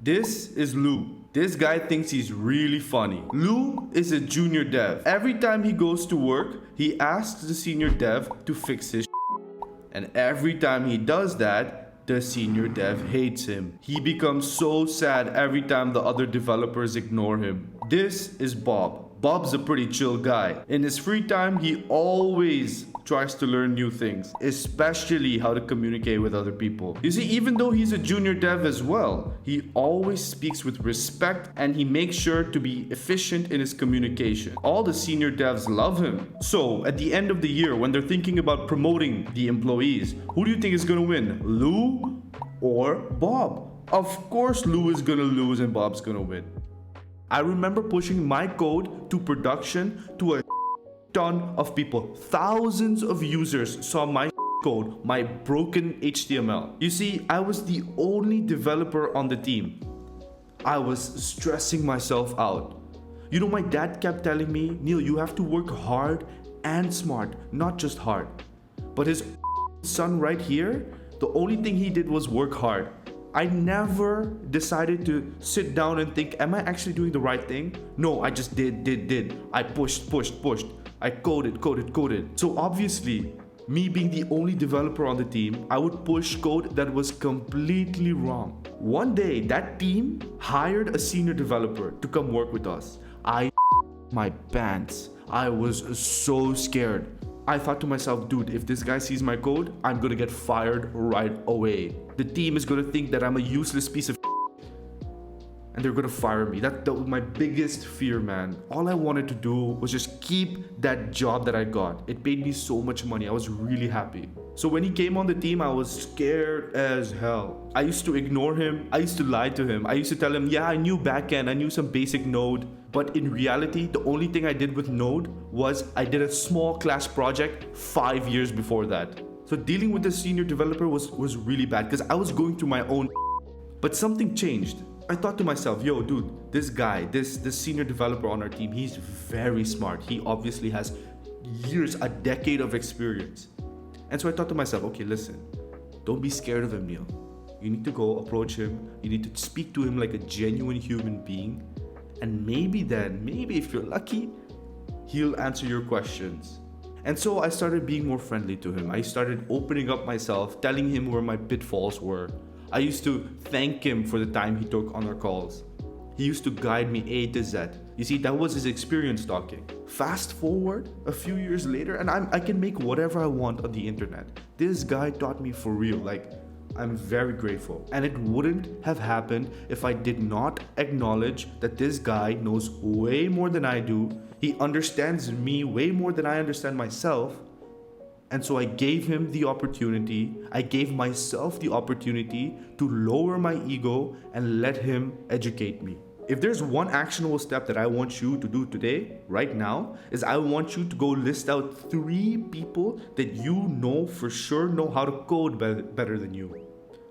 This is Lou. This guy thinks he's really funny. Lou is a junior dev. Every time he goes to work, he asks the senior dev to fix his and every time he does that, the senior dev hates him. He becomes so sad every time the other developers ignore him. This is Bob. Bob's a pretty chill guy. In his free time, he always tries to learn new things, especially how to communicate with other people. You see, even though he's a junior dev as well, he always speaks with respect and he makes sure to be efficient in his communication. All the senior devs love him. So, at the end of the year, when they're thinking about promoting the employees, who do you think is gonna win? Lou or Bob? Of course, Lou is gonna lose and Bob's gonna win. I remember pushing my code to production to a ton of people. Thousands of users saw my code, my broken HTML. You see, I was the only developer on the team. I was stressing myself out. You know, my dad kept telling me, Neil, you have to work hard and smart, not just hard. But his son right here, the only thing he did was work hard. I never decided to sit down and think, am I actually doing the right thing? No, I just did. I pushed. I coded. So obviously, me being the only developer on the team, I would push code that was completely wrong. One day, that team hired a senior developer to come work with us. I my pants. I was so scared. I thought to myself, dude, if this guy sees my code, I'm gonna get fired right away. The team is gonna think that I'm a useless piece of and they're gonna fire me. That was my biggest fear, man. All I wanted to do was just keep that job that I got. It paid me so much money. I was really happy. So when he came on the team, I was scared as hell. I used to ignore him. I used to lie to him. I used to tell him, yeah, I knew backend. I knew some basic Node. But in reality, the only thing I did with Node was I did a small class project 5 years before that. So dealing with the senior developer was really bad because I was going through my own. But something changed. I thought to myself, yo, dude, this guy, this senior developer on our team, he's very smart. He obviously has years, a decade of experience. And so I thought to myself, okay, listen, don't be scared of him, Neil. You need to go approach him. You need to speak to him like a genuine human being. And maybe if you're lucky, he'll answer your questions. And so I started being more friendly to him. I started opening up myself, telling him where my pitfalls were. I used to thank him for the time he took on our calls. He used to guide me A to Z. You see, that was his experience talking. Fast forward a few years later, and I can make whatever I want on the internet. This guy taught me for real. I'm very grateful. And it wouldn't have happened if I did not acknowledge that this guy knows way more than I do. He understands me way more than I understand myself. And so I gave him the opportunity, I gave myself the opportunity to lower my ego and let him educate me. If there's one actionable step that I want you to do today, right now, is I want you to go list out 3 people that you know for sure know how to code better than you.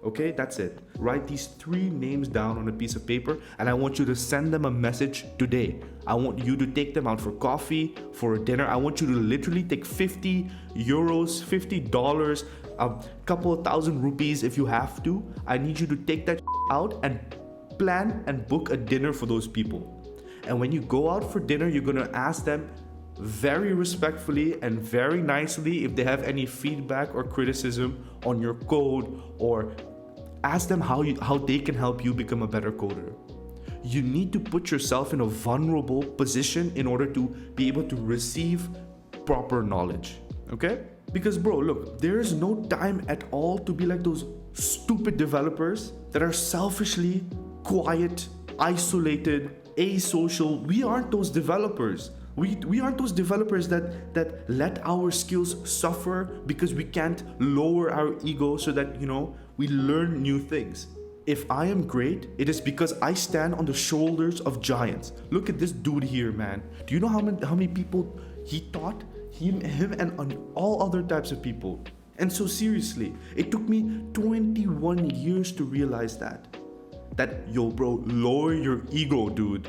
Okay, that's it. Write these 3 names down on a piece of paper and I want you to send them a message today. I want you to take them out for coffee, for a dinner. I want you to literally take 50 euros, $50, a couple of thousand rupees if you have to. I need you to take that out and plan and book a dinner for those people. And when you go out for dinner, you're gonna ask them very respectfully and very nicely if they have any feedback or criticism on your code, or ask them how they can help you become a better coder. You need to put yourself in a vulnerable position in order to be able to receive proper knowledge, okay? Because bro, look, there is no time at all to be like those stupid developers that are selfishly quiet, isolated, asocial. We aren't those developers. We aren't those developers that let our skills suffer because we can't lower our ego so that, we learn new things. If I am great, it is because I stand on the shoulders of giants. Look at this dude here, man. Do you know how many people he taught? Him and all other types of people. And so seriously, it took me 21 years to realize that yo, bro, lower your ego, dude.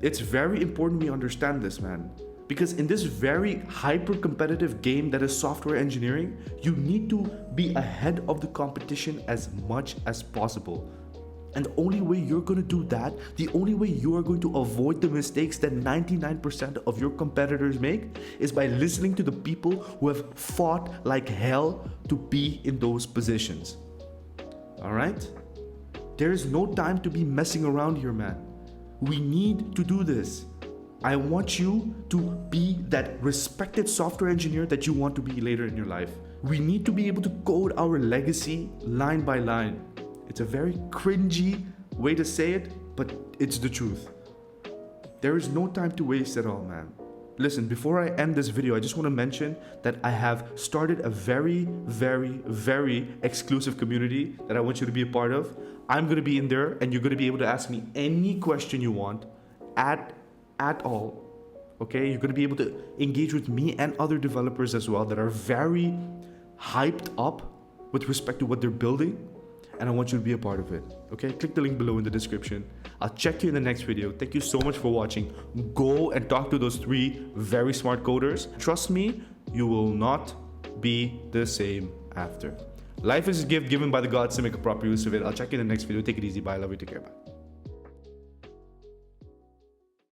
It's very important we understand this, man. Because in this very hyper-competitive game that is software engineering, you need to be ahead of the competition as much as possible. And the only way you're going to do that, the only way you are going to avoid the mistakes that 99% of your competitors make, is by listening to the people who have fought like hell to be in those positions. All right? There is no time to be messing around here, man. We need to do this. I want you to be that respected software engineer that you want to be later in your life. We need to be able to code our legacy line by line. It's a very cringy way to say it, but it's the truth. There is no time to waste at all, man. Listen, before I end this video, I just want to mention that I have started a very, very, very exclusive community that I want you to be a part of. I'm going to be in there, and you're going to be able to ask me any question you want at all. Okay? You're going to be able to engage with me and other developers as well that are very hyped up with respect to what they're building, and I want you to be a part of it. Okay? Click the link below in the description. I'll check you in the next video. Thank you so much for watching. Go and talk to those 3 very smart coders. Trust me, you will not be the same after. Life is a gift given by the gods, to make a proper use of it. I'll check you in the next video. Take it easy. Bye. Love you. Take care. Bye.